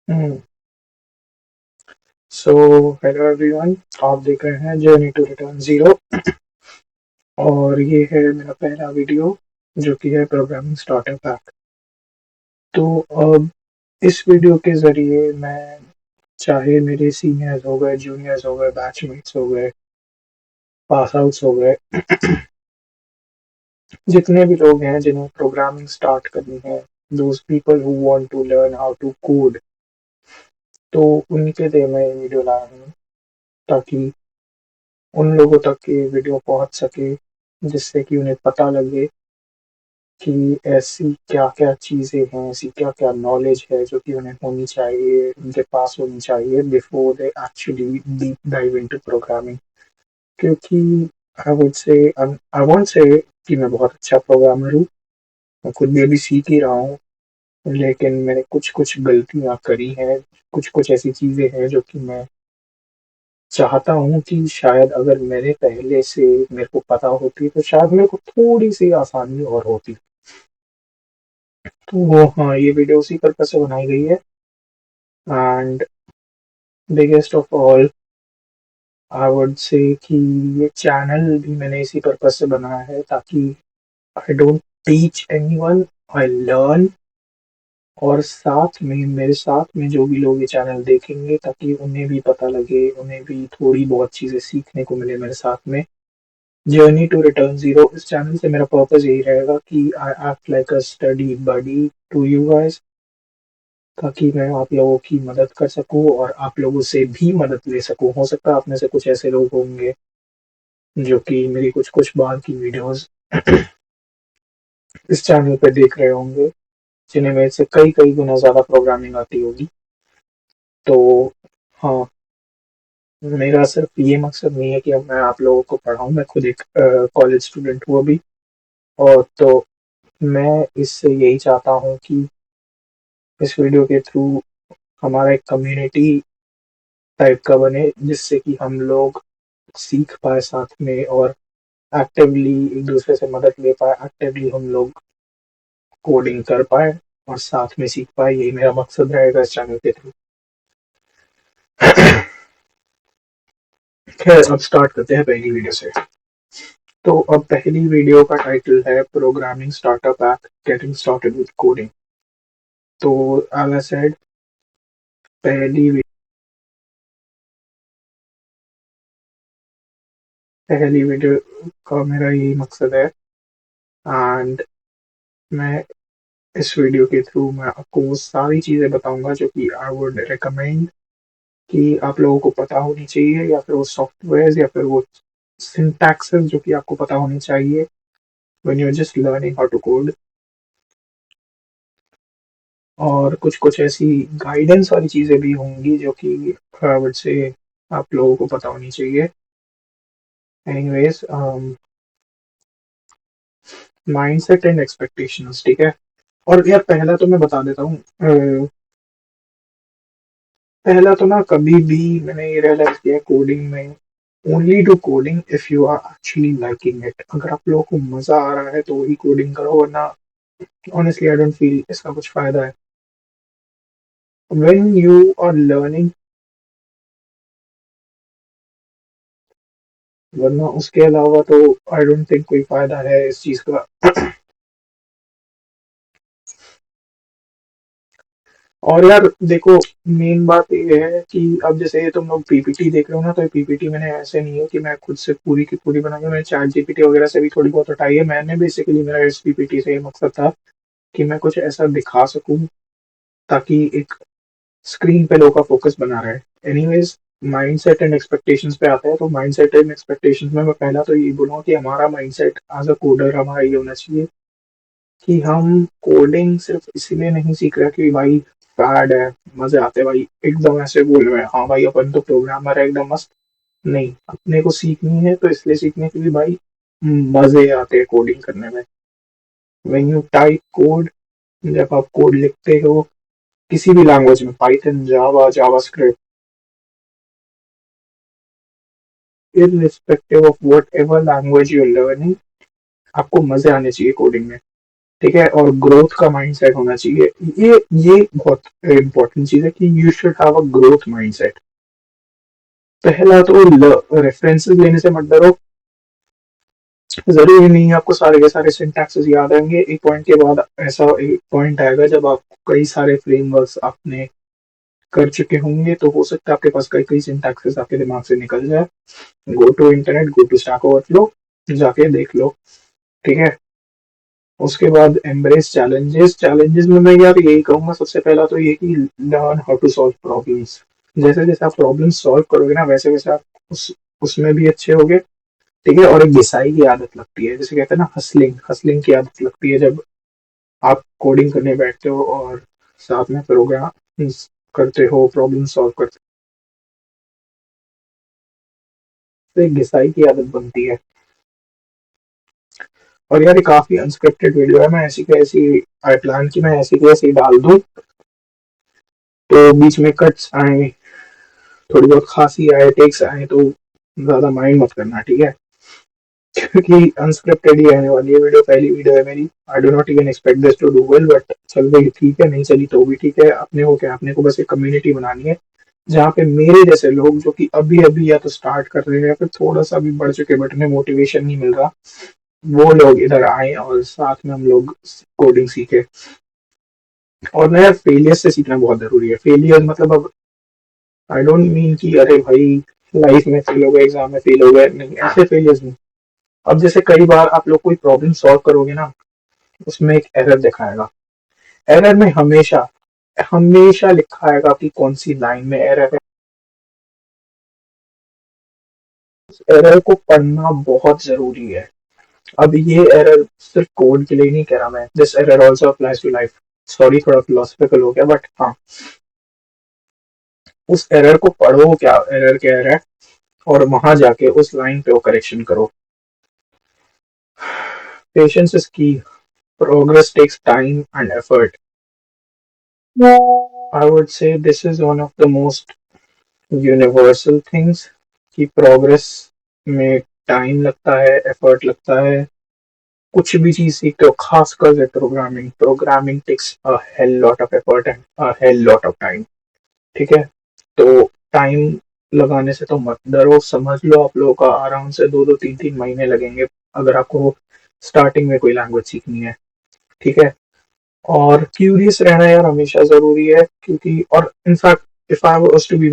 हम्म। So hello everyone, आप देख रहे हैं जर्नी टू रिटर्न जीरो। और ये है मेरा पहला वीडियो जो कि है प्रोग्रामिंग स्टार्टर पैक। तो अब इस वीडियो के जरिए मैं, चाहे मेरे सीनियर्स हो गए, जूनियर्स हो गए, बैचमेट्स हो गए, पास आउट्स हो गए, जितने भी लोग हैं जिन्हें प्रोग्रामिंग स्टार्ट करनी है, those people who want to learn how to code, तो उनके लिए मैं ये वीडियो लाया हूँ ताकि उन लोगों तक ये वीडियो पहुंच सके, जिससे कि उन्हें पता लगे कि ऐसी क्या-क्या चीज़ें हैं, ऐसी क्या-क्या नॉलेज है जो कि उन्हें होनी चाहिए, उनके पास होनी चाहिए before they actually deep dive into programming. क्योंकि आई वोंट से कि मैं बहुत अच्छा प्रोग्रामर हूँ, मैं खुद भी अभी सीख ही रहा हूँ, लेकिन मैंने कुछ-कुछ गलतियाँ करी हैं, कुछ-कुछ ऐसी चीज़ें हैं जो कि मैं चाहता हूँ कि शायद अगर मैंने पहले से मेरे को पता होती तो शायद मेरे को थोड़ी-सी आसानी और होती। तो वो हाँ, ये वीडियो उसी पर्पज़ से बनाई गई है। And biggest of all, I would से कि ये चैनल भी मैंने इसी पर्पज़ से बनाया है ताकि I don't teach anyone, I learn. और साथ में मेरे साथ में जो भी लोग ये चैनल देखेंगे ताकि उन्हें भी पता लगे, उन्हें भी थोड़ी बहुत चीज़ें सीखने को मिले मेरे साथ में। जर्नी टू रिटर्न जीरो, इस चैनल से मेरा पर्पज़ यही रहेगा कि I act like a study buddy to you guys, ताकि मैं आप लोगों की मदद कर सकूँ और आप लोगों से भी मदद ले सकूँ। हो सकता है आप में से कुछ ऐसे लोग होंगे जो कि मेरी कुछ-कुछ बार की वीडियोज़ इस चैनल पे देख रहे होंगे, जिन्हें मेरे से कई-कई गुना ज़्यादा प्रोग्रामिंग आती होगी। तो हाँ, मेरा सिर्फ़ ये मकसद नहीं है कि अब मैं आप लोगों को पढ़ाऊँ, मैं खुद एक कॉलेज स्टूडेंट हूँ अभी। और तो मैं इससे यही चाहता हूँ कि इस वीडियो के थ्रू हमारा एक कम्युनिटी टाइप का बने, जिससे कि हम लोग सीख पाए साथ में और एक्टिवली एक दूसरे से मदद ले पाए, एक्टिवली हम लोग कोडिंग कर पाए और साथ में सीख पाए। यही मेरा मकसद रहेगा इस चैनल के थ्रू। खैर, अब स्टार्ट करते हैं पहली वीडियो से। तो अब पहली वीडियो का टाइटल है programming startup app, getting started with coding. तो एज आई सेड, पहली पहली वीडियो का मेरा यही मकसद है। एंड मैं इस वीडियो के थ्रू मैं आपको वो सारी चीज़ें बताऊंगा जो कि आई वुड रिकमेंड कि आप लोगों को पता होनी चाहिए, या फिर वो सॉफ्टवेयर या फिर वो सिंटैक्सेस जो कि आपको पता होनी चाहिए when you are just learning how to code. और कुछ कुछ ऐसी गाइडेंस वाली चीज़ें भी होंगी जो कि आई वुड से आप लोगों को पता होनी चाहिए। एनीवेज, माइंडसेट एंड एक्सपेक्टेशंस, ठीक है। और यार, पहला तो मैं बता देता हूँ, पहला तो ना, कभी भी मैंने ये रियलाइज किया कोडिंग में, only do coding if you are actually liking it. अगर आप लोगों को मजा आ रहा है तो वही कोडिंग करो, वरना ऑनेस्टली आई डोंट फील इसका कुछ फायदा है। व्हेन यू आर लर्निंग, वरना उसके अलावा तो आई डोंट थिंक कोई फायदा है इस चीज का। और यार देखो, मेन बात ये है कि अब जैसे ये तुम लोग पीपीटी देख रहे हो ना, तो ये पीपीटी मैंने ऐसे नहीं है कि मैं खुद से पूरी की पूरी बनाई है, मैंने चैट जीपीटी वगैरह से भी थोड़ी बहुत हटाई है। मैंने बेसिकली, मेरा इस पीपीटी से ये मकसद था कि मैं कुछ ऐसा दिखा सकूं ताकि एक स्क्रीन पे लोगों का फोकस बना रहे। एनीवेज, माइंडसेट एंड एक्सपेक्टेशंस पे आते हैं। तो माइंडसेट एंड एक्सपेक्टेशंस में मैं पहला तो ये बोलूँगा कि हमारा माइंडसेट एज अ कोडर हमारा ये होना चाहिए कि हम कोडिंग सिर्फ इसीलिए नहीं सीख रहे कि भाई फैड है, मजे आते हैं भाई, एकदम ऐसे बोल रहे हैं हाँ भाई अपन तो प्रोग्रामर है एकदम मस्त। नहीं, अपने को सीखनी है तो इसलिए सीखने के लिए भाई मजे आते हैं कोडिंग करने में। व्हेन यू टाइप कोड, जब आप कोड लिखते हो किसी भी लैंग्वेज में, Python, Java, JavaScript, irrespective of whatever language you're learning, आपको मजे आने चाहिए कोडिंग में। ठीक है, और ग्रोथ का माइंडसेट होना चाहिए। ये बहुत इंपॉर्टेंट चीज है कि you should have a growth mindset. पहला तो रेफरेंसेस लेने से मत डरो। जरूरी नहीं है आपको सारे के सारे सिंटैक्सेस याद आएंगे। एक पॉइंट के बाद ऐसा एक पॉइंट आएगा जब आप कई सारे फ्रेमवर्क्स आपने कर चुके होंगे, तो हो सकता है आपके पास कई कई सिंटैक्सेस आपके दिमाग से निकल जाए। Go to internet, go to Stack Overflow, जाके देख लो। ठीक है, उसके बाद एम्ब्रेस चैलेंजेस। चैलेंजेस में मैं यार यही कहूंगा, सबसे पहला तो ये कि learn how to solve problems. जैसे जैसे आप प्रॉब्लम सॉल्व करोगे ना, वैसे वैसे आप उसमें भी अच्छे होगे। ठीक है, और एक घिसाई की आदत लगती है, जैसे कहते हैं ना, हसलिंग हसलिंग की आदत लगती है जब आप कोडिंग करने बैठते हो और साथ में प्रोग्राम करते हो, प्रॉब्लम सॉल्व करते हो, तो एक घिसाई की आदत बनती है। और यार ये काफी अनस्क्रिप्टेड वीडियो है, मैं ऐसी की ऐसी आई प्लान की मैं ऐसी की ऐसी डाल दूं, तो बीच में कट्स आए, थोड़ी बहुत खांसी आए, टेक्स आए, तो ज्यादा माइंड मत करना, ठीक है। क्योंकि अनस्क्रिप्टेड ही रहने वाली है वीडियो, पहली वीडियो है मेरी। I do not even expect this to do well, but चल गई ठीक है, नहीं चली तो भी ठीक है। अपने को क्या, अपने को बस एक कम्युनिटी बनानी है जहाँ पे मेरे जैसे लोग जो कि अभी अभी या तो स्टार्ट कर रहे हैं या फिर थोड़ा सा भी बढ़ चुके बट उन्हें मोटिवेशन नहीं मिल रहा, वो लोग इधर आए और साथ में हम लोग कोडिंग सीखे। और ना यार, फेलियर से सीखना बहुत जरूरी है। फेलियर मतलब, अब आई डोंट मीन कि अरे भाई लाइफ में फेल हो गए, एग्जाम में फेल हो गए, नहीं, ऐसे फेलियर्स नहीं। अब जैसे कई बार आप लोग कोई प्रॉब्लम सॉल्व करोगे ना, उसमें एक एरर दिखाएगा। एरर में हमेशा हमेशा लिखा आएगा कि कौन सी लाइन में एरर है। एरर को पढ़ना बहुत जरूरी है। अब ये एरर सिर्फ कोड के लिए नहीं कह रहा मैं, this error also applies to life. Sorry, थोड़ा फिलोसफिकल हो गया, बट हाँ, उस एरर को पढ़ो, क्या एरर क्या है, और वहां जाके उस लाइन पे वो करेक्शन करो। Patience is key, progress takes time and effort. I would say this is one of the most universal things, कि प्रोग्रेस में टाइम लगता है, एफर्ट लगता है। कुछ भी चीज सीखते हो, खासकर से programming, programming takes a hell lot of effort and a hell lot of time. ठीक है, तो टाइम लगाने से तो मत डरो। समझ लो आप लोगों का आराम से 2 2 3 3 महीने लगेंगे अगर आपको स्टार्टिंग में कोई लैंग्वेज सीखनी है। ठीक है, और क्यूरियस रहना यार हमेशा जरूरी है, क्योंकि और in fact if I was to be,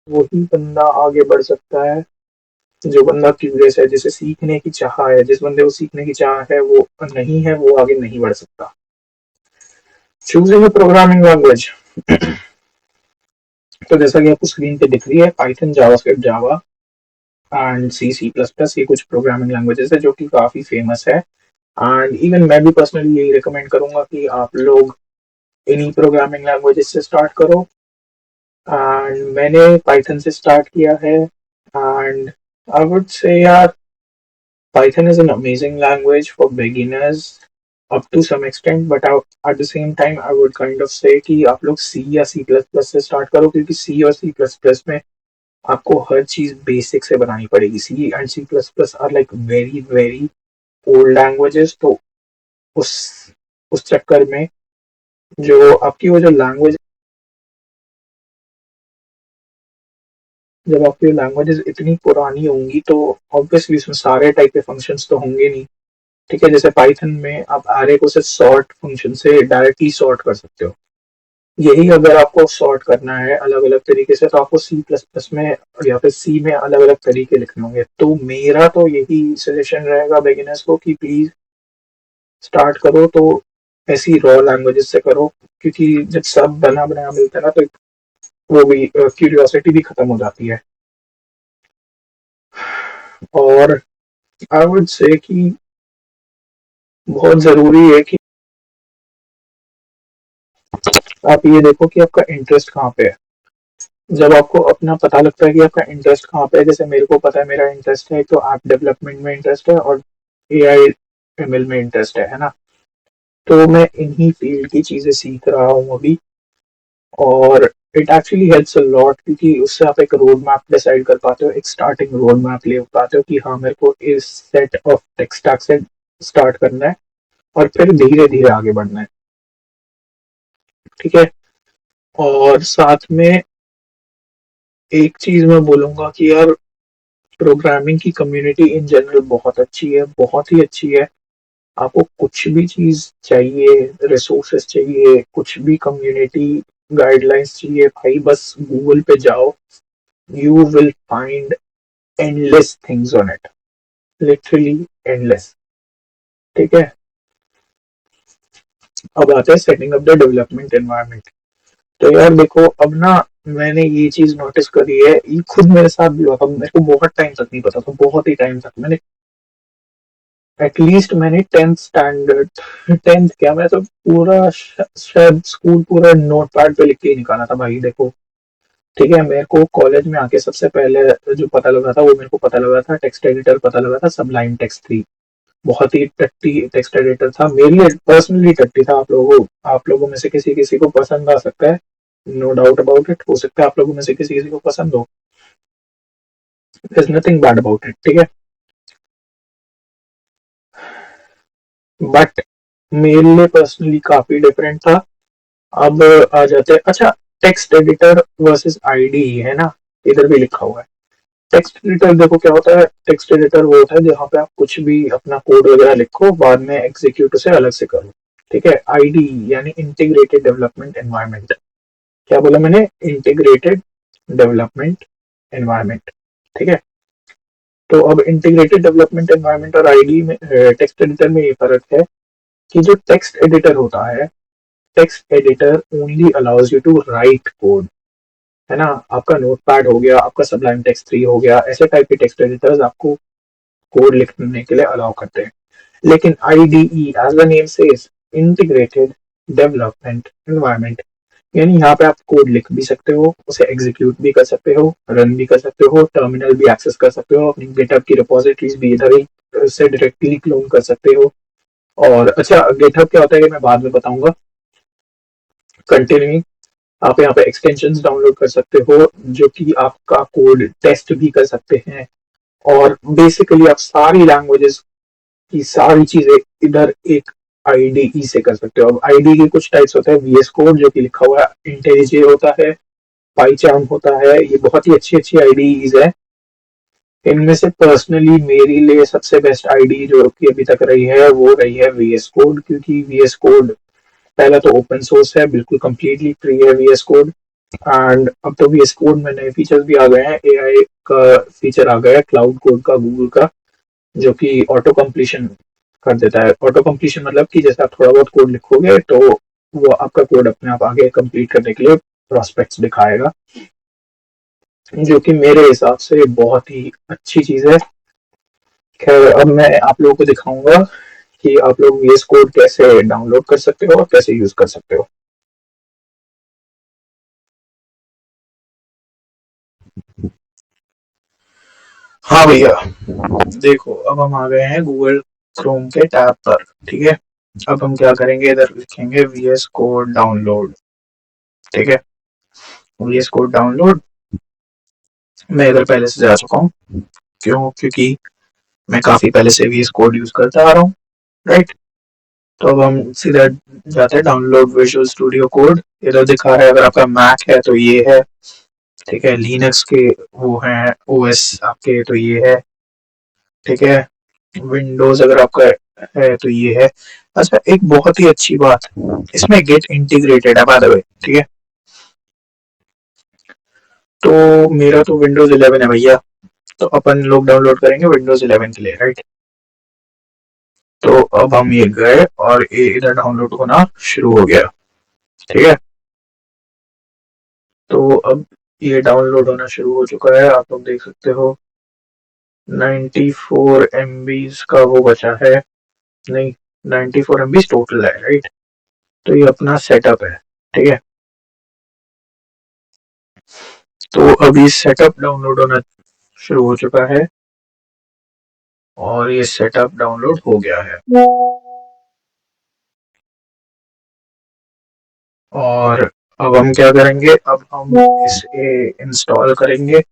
वही बंदा आगे बढ़ सकता है जो बंदा क्यूरियस है, जिसे सीखने की चाह है। जिस बंदे को सीखने की चाह है वो नहीं है, वो आगे नहीं बढ़ सकता। चूजिंग अ प्रोग्रामिंग लैंग्वेज, तो जैसा कि आपको स्क्रीन पे दिख रही है, Python, JavaScript, Java and C, C plus plus, ये कुछ प्रोग्रामिंग लैंग्वेजेस है जो कि काफी फेमस है। एंड इवन मैं भी पर्सनली यही रिकमेंड करूंगा कि आप लोग इन्हीं प्रोग्रामिंग लैंग्वेजेस से स्टार्ट करो। एंड मैंने पाइथन से स्टार्ट किया है, एंड आई वुड से यार, Python is an amazing language for beginners up to some extent, but at the same time I would kind of say कि आप लोग C या C++ से स्टार्ट करो, क्योंकि C और C++ में आपको हर चीज बेसिक से बनानी पड़ेगी। C and C++ are like very very old languages, तो उस उस चक्कर में जो आपकी वो जो लैंग्वेज, जब आपकी लैंग्वेजेस इतनी पुरानी होंगी तो ऑब्वियसली उसमें सारे टाइप के फंक्शंस तो होंगे नहीं। ठीक है, जैसे पाइथन में आप एरे को सिर्फ सॉर्ट फंक्शन से डायरेक्टली सॉर्ट कर सकते हो। यही अगर आपको सॉर्ट करना है अलग अलग तरीके से, तो आपको सी प्लस प्लस में या फिर सी में अलग अलग तरीके लिखने होंगे। तो मेरा तो यही सजेशन रहेगा बिगिनर्स को कि प्लीज स्टार्ट करो तो ऐसी रॉ लैंग्वेजेस से करो, क्योंकि जब सब बना बनाया मिलता है ना, तो वो भी क्यूरियोसिटी भी खत्म हो जाती है। और आई वुड से कि बहुत जरूरी है कि आप ये देखो कि आपका इंटरेस्ट कहाँ पे है। जब आपको अपना पता लगता है कि आपका इंटरेस्ट कहाँ पे है, जैसे मेरे को पता है मेरा इंटरेस्ट है, तो ऐप डेवलपमेंट में इंटरेस्ट है और AI ML में इंटरेस्ट है ना। तो मैं इन्हीं फील्ड की चीजें सीख रहा हूँ अभी। और it actually helps a lot, क्योंकि उससे आप एक रोड मैप डिसाइड कर पाते हो, एक स्टार्टिंग रोड मैप ले पाते हो कि हाँ मेरे को इस सेट ऑफ टेक स्टैक से स्टार्ट करना है और फिर धीरे धीरे आगे बढ़ना है। ठीक है। और साथ में एक चीज मैं बोलूंगा कि यार प्रोग्रामिंग की कम्युनिटी इन जनरल बहुत अच्छी है, बहुत ही अच्छी है। आपको कुछ भी चीज चाहिए, रिसोर्सेस चाहिए, कुछ भी कम्युनिटी गाइडलाइंस चाहिए, भाई बस गूगल पे जाओ, you will find endless things on it, literally endless. ठीक है। अब आता है setting up the development environment. तो यार देखो अब ना, मैंने ये चीज नोटिस करी है, ये खुद मेरे साथ भी हुआ था, मेरे को बहुत टाइम तक नहीं पता था, बहुत ही टाइम तक मैंने, एटलीस्ट मैंने टेंथ स्टैंडर्ड, टेंथ क्या, मैं तो पूरा शायद स्कूल पूरा नोट पैड पे लिख के ही निकाला था भाई देखो। ठीक है। मेरे को कॉलेज में आके सबसे पहले जो पता लगा था, वो मेरे को पता लगा था टेक्स्ट एडिटर, पता लगा था सबलाइन टेक्स्ट 3। बहुत ही टट्टी टेक्स्ट एडिटर था, मेरे लिए पर्सनली टट्टी था। आप लोगों में से किसी किसी को पसंद आ सकता है, नो डाउट अबाउट इट, हो सकता है आप लोगों में से किसी किसी को पसंद हो, नथिंग बैड अबाउट इट। ठीक है। बट मेरे लिए पर्सनली काफी डिफरेंट था। अब आ जाते हैं, अच्छा, टेक्स्ट एडिटर वर्सेस आईडी है ना, इधर भी लिखा हुआ है। टेक्स्ट एडिटर देखो क्या होता है, टेक्स्ट एडिटर वो होता है जहाँ पे आप कुछ भी अपना कोड वगैरह लिखो, बाद में एग्जीक्यूट उसे अलग से करो। ठीक है। आईडी यानी इंटीग्रेटेड डेवलपमेंट एनवायरनमेंट। क्या बोला मैंने? Integrated development environment. ठीक है। तो अब इंटीग्रेटेड डेवलपमेंट एनवायरनमेंट और आईडी में, टेक्स्ट एडिटर में ये फर्क है कि जो टेक्स्ट एडिटर होता है, text editor only allows you to write code, है ना। आपका नोटपैड हो गया, आपका सबलाइन टेक्स्ट 3 हो गया, ऐसे टाइप के टेक्स्ट एडिटर्स आपको कोड लिखने के लिए अलाउ करते हैं। लेकिन IDE as the name says, integrated development environment, यानी यहाँ पे आप कोड लिख भी सकते हो, उसे एग्जीक्यूट भी कर सकते हो, रन भी कर सकते हो, टर्मिनल भी एक्सेस कर सकते हो, अपनी गिटहब की रिपोजिटरीज भी इधर ही से डायरेक्टली क्लोन कर सकते हो। और अच्छा, गिटहब क्या होता है ये मैं बाद में बताऊंगा। कंटिन्यू, आप यहाँ पे एक्सटेंशन डाउनलोड कर सकते हो जो कि आपका कोड टेस्ट भी कर सकते हैं। और बेसिकली आप सारी लैंग्वेजेस की सारी चीजें इधर एक आईडीई से कर सकते हो। अब आईडी के कुछ टाइप्स होते हैं, वीएस कोड जो कि लिखा हुआ है, इंटेलिजे होता है, पाईचार्म होता है, ये बहुत ही अच्छी अच्छी आईडीज है। इनमें से पर्सनली मेरे लिए सबसे बेस्ट आईडी जो कि अभी तक रही है वो रही है वीएस कोड, क्योंकि वीएस कोड पहला तो ओपन सोर्स है, बिल्कुल कंप्लीटली फ्री है वीएस कोड। एंड अब तो वीएस कोड में नए फीचर्स भी आ गए हैं, एआई का फीचर आ गया है, क्लाउड कोड का, गूगल का, जो कि ऑटो कंप्लीशन कर देता है। ऑटो कंप्लीशन मतलब कि जैसे आप थोड़ा बहुत कोड लिखोगे तो वो आपका कोड अपने आप आगे कंप्लीट करने के लिए प्रोस्पेक्ट्स दिखाएगा, जो कि मेरे हिसाब से बहुत ही अच्छी चीज है। खैर अब मैं आप लोगों को दिखाऊंगा कि आप लोग वीएस कोड कैसे डाउनलोड कर सकते हो और कैसे यूज कर सकते हो। हाँ भैया, देखो अब हम आ गए हैं गूगल क्रोम के टैब पर। ठीक है। अब हम क्या करेंगे, इधर लिखेंगे वीएस कोड डाउनलोड। ठीक है। वीएस कोड डाउनलोड, मैं इधर पहले से जा चुका हूँ। क्यों? क्योंकि मैं काफी पहले से वीएस कोड यूज करता आ रहा हूँ, राइट। तो अब हम सीधा जाते हैं डाउनलोड विजुअल स्टूडियो कोड। इधर दिखा है, अगर आपका मैक है तो ये है। ठीक है। लिनक्स के वो हैं ओएस आपके तो ये है। ठीक है। विंडोज अगर आपका है तो ये है। अच्छा, एक बहुत ही अच्छी बात, इसमें गेट इंटीग्रेटेड है बाय द वे। ठीक है। तो मेरा तो विंडोज 11 है भैया, तो अपन लोग डाउनलोड करेंगे विंडोज 11 के लिए, राइट। तो अब हम ये गए और ये इधर डाउनलोड होना शुरू हो गया। ठीक है। तो अब ये डाउनलोड होना शुरू हो चुका है, आप लोग देख सकते हो। 94 MB का वो बचा है, नहीं, 94 MB टोटल है, राइट। तो ये अपना सेटअप है। ठीक है। तो अभी सेटअप डाउनलोड होना शुरू हो चुका है और ये सेटअप डाउनलोड हो गया है। और अब हम क्या करेंगे, अब हम इसे इंस्टॉल करेंगे।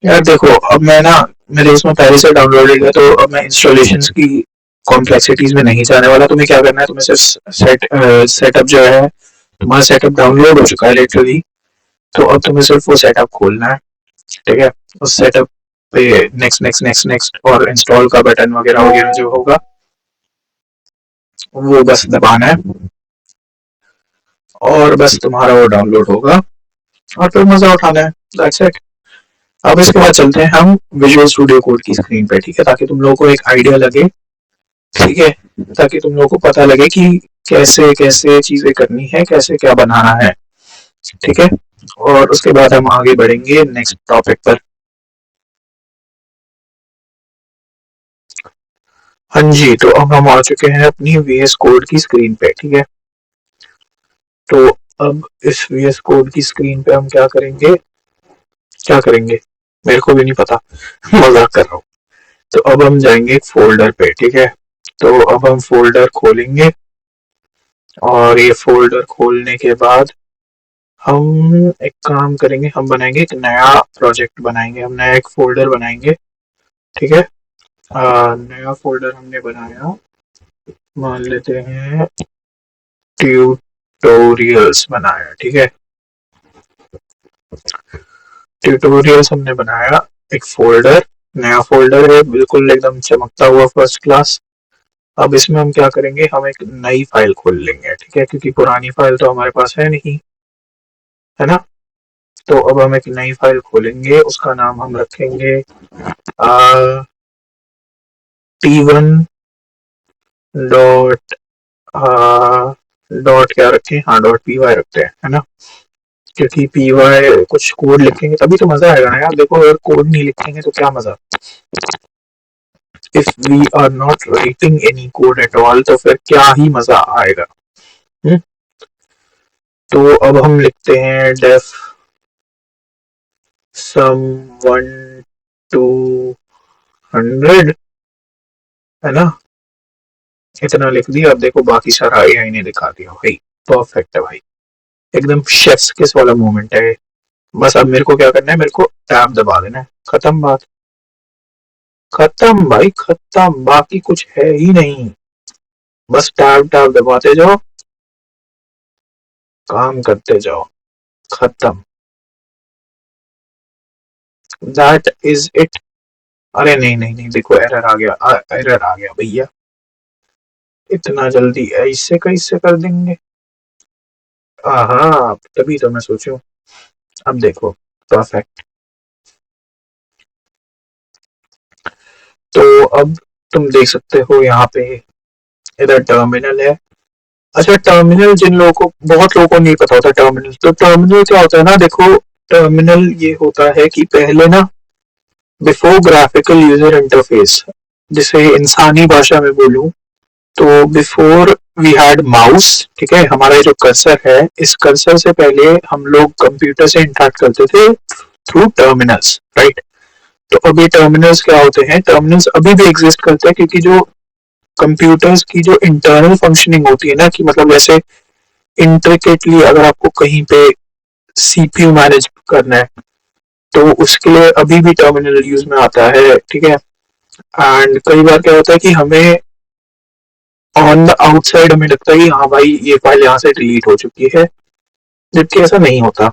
यार देखो, अब मैं ना, मेरे इसमें पहले से डाउनलोडेड है, तो अब मैं इंस्टॉलेशन की कॉम्प्लेक्सिटीज में नहीं जाने वाला। तुम्हें क्या करना है, तुम्हें सिर्फ सेटअप जो है, तुम्हारा सेटअप डाउनलोड हो चुका है लिटरली। तो अब तुम्हें सिर्फ वो सेटअप खोलना है, ठीक है। उस सेटअप पे नेक्स्ट नेक्स्ट नेक्स्ट नेक्स्ट और इंस्टॉल का बटन वगैरह वगैरह जो होगा वो बस दबाना है, और बस तुम्हारा वो डाउनलोड होगा, और फिर मजा उठाना है। That's it. अब इसके बाद चलते हैं हम विजुअल स्टूडियो कोड की स्क्रीन पे, ठीक है, ताकि तुम लोगों को एक आइडिया लगे, ठीक है, ताकि तुम लोगों को पता लगे कि कैसे कैसे चीजें करनी है, कैसे क्या बनाना है, ठीक है। और उसके बाद हम आगे बढ़ेंगे नेक्स्ट टॉपिक पर। हाँ जी, तो अब हम आ चुके हैं अपनी वीएस कोड की स्क्रीन पे, ठीक है। तो अब इस वीएस कोड की स्क्रीन पे हम क्या करेंगे, क्या करेंगे मेरे को भी नहीं पता, मजाक कर रहा हूँ। तो अब हम जाएंगे फोल्डर पे, ठीक है। तो अब हम फोल्डर खोलेंगे, और ये फोल्डर खोलने के बाद हम एक काम करेंगे, हम बनाएंगे एक नया प्रोजेक्ट बनाएंगे, हम नया एक फोल्डर बनाएंगे, ठीक है। नया फोल्डर हमने बनाया, मान लेते हैं ट्यूटोरियल्स बनाया, ठीक है। ट्यूटोरियल्स हमने बनाया, एक फोल्डर, नया फोल्डर है, बिल्कुल एकदम चमकता हुआ फर्स्ट क्लास। अब इसमें हम क्या करेंगे, हम एक नई फाइल खोल लेंगे, ठीक है, क्योंकि पुरानी फाइल तो हमारे पास है नहीं, है ना। तो अब हम एक नई फाइल खोलेंगे, उसका नाम हम रखेंगे T1 डॉट डॉट क्या रखें, हाँ डॉट पी वाई रखते हैं, है ना। क्योंकि पी वाई कुछ कोड लिखेंगे तभी तो मजा आएगा ना यार, देखो अगर कोड नहीं लिखेंगे तो क्या मजा। If we are not writing any code at all तो फिर क्या ही मजा आएगा। हुँ? तो अब हम लिखते हैं डेफ सम 1 to 100, है ना। इतना लिख दिया, अब देखो बाकी सारा एआई ने दिखा दिया भाई। परफेक्ट है भाई, एकदम शेफ्स किस वाला मोमेंट है। बस अब मेरे को क्या करना है, मेरे को टैब दबा देना है, खत्म बात। खत्म भाई खत्म, बाकी कुछ है ही नहीं। बस टैब टैब दबाते जाओ, काम करते जाओ, खत्म। That is it. अरे नहीं नहीं नहीं, देखो एरर आ गया, एरर आ गया भैया। इतना जल्दी ऐसे कैसे कर देंगे। हाँ, तभी तो मैं सोचूं। अब देखो, परफेक्ट। तो अब तुम देख सकते हो यहाँ पे, इधर टर्मिनल है। अच्छा, टर्मिनल जिन लोगों को, बहुत लोगों को नहीं पता होता टर्मिनल, तो टर्मिनल क्या होता है ना, देखो टर्मिनल ये होता है कि पहले ना, बिफोर ग्राफिकल यूजर इंटरफेस, जिसे इंसानी भाषा में बोलूं, तो बिफोर वी हैड माउस, ठीक है, हमारा जो कर्सर है, इस कर्सर से पहले हम लोग कंप्यूटर से इंटरेक्ट करते थे थ्रू टर्मिनल्स, राइट। तो अभी टर्मिनल्स क्या होते हैं, टर्मिनल्स अभी भी एग्जिस्ट करते हैं, क्योंकि जो कंप्यूटर्स की जो इंटरनल फंक्शनिंग होती है ना, कि मतलब जैसे इंट्रिकेटली अगर आपको कहीं पे सीपीयू मैनेज करना है, तो उसके लिए अभी भी टर्मिनल यूज में आता है, ठीक है। एंड कई बार क्या होता है कि हमें ऑन द आउटसाइड हमें लगता है कि हाँ भाई ये फाइल यहाँ से डिलीट हो चुकी है, जबकि ऐसा नहीं होता।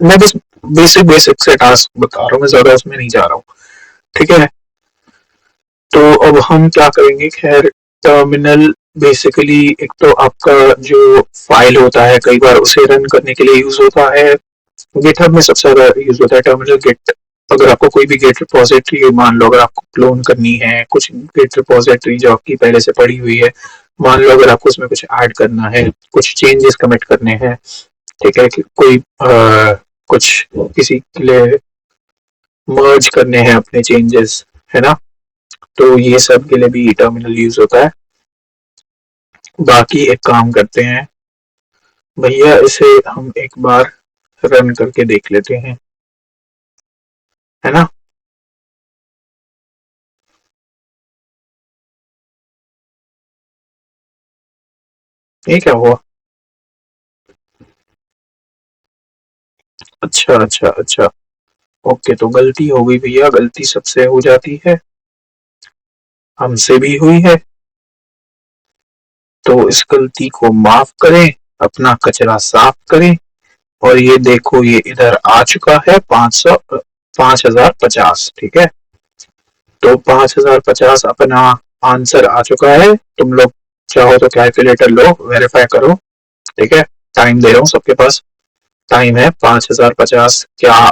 मैं बस बेसिक बेसिक से टास्क बता रहा हूँ, मैं ज्यादा उसमें नहीं जा रहा हूँ, ठीक है। तो अब हम क्या करेंगे, खैर टर्मिनल बेसिकली एक तो आपका जो फाइल होता है, कई बार उसे रन करने के लिए यूज होता है। गिटहब में सबसे ज्यादा यूज होता है टर्मिनल गिट। अगर आपको कोई भी गिट रिपोजिटरी, मान लो अगर आपको क्लोन करनी है कुछ गिट रिपोजिटरी जो आपकी पहले से पड़ी हुई है, मान लो अगर आपको उसमें कुछ ऐड करना है, कुछ चेंजेस कमिट करने हैं, ठीक है, कि कोई कुछ किसी के लिए मर्ज करने हैं अपने चेंजेस, है ना। तो ये सब के लिए भी टर्मिनल यूज होता है। बाकी एक काम करते हैं भैया, इसे हम एक बार रन करके देख लेते हैं, है ना। ये क्या हुआ, अच्छा अच्छा अच्छा। ओके, तो गलती हो गई भैया, गलती सबसे हो जाती है, हमसे भी हुई है। तो इस गलती को माफ करें, अपना कचरा साफ करें। और ये देखो, ये इधर आ चुका है 500, 5050, ठीक है। तो 5050 अपना आंसर आ चुका है। तुम लोग चाहो तो कैलकुलेटर लो, वेरीफाई करो, ठीक है। टाइम दे रहा हूँ सबके पास, टाइम है 5050। क्या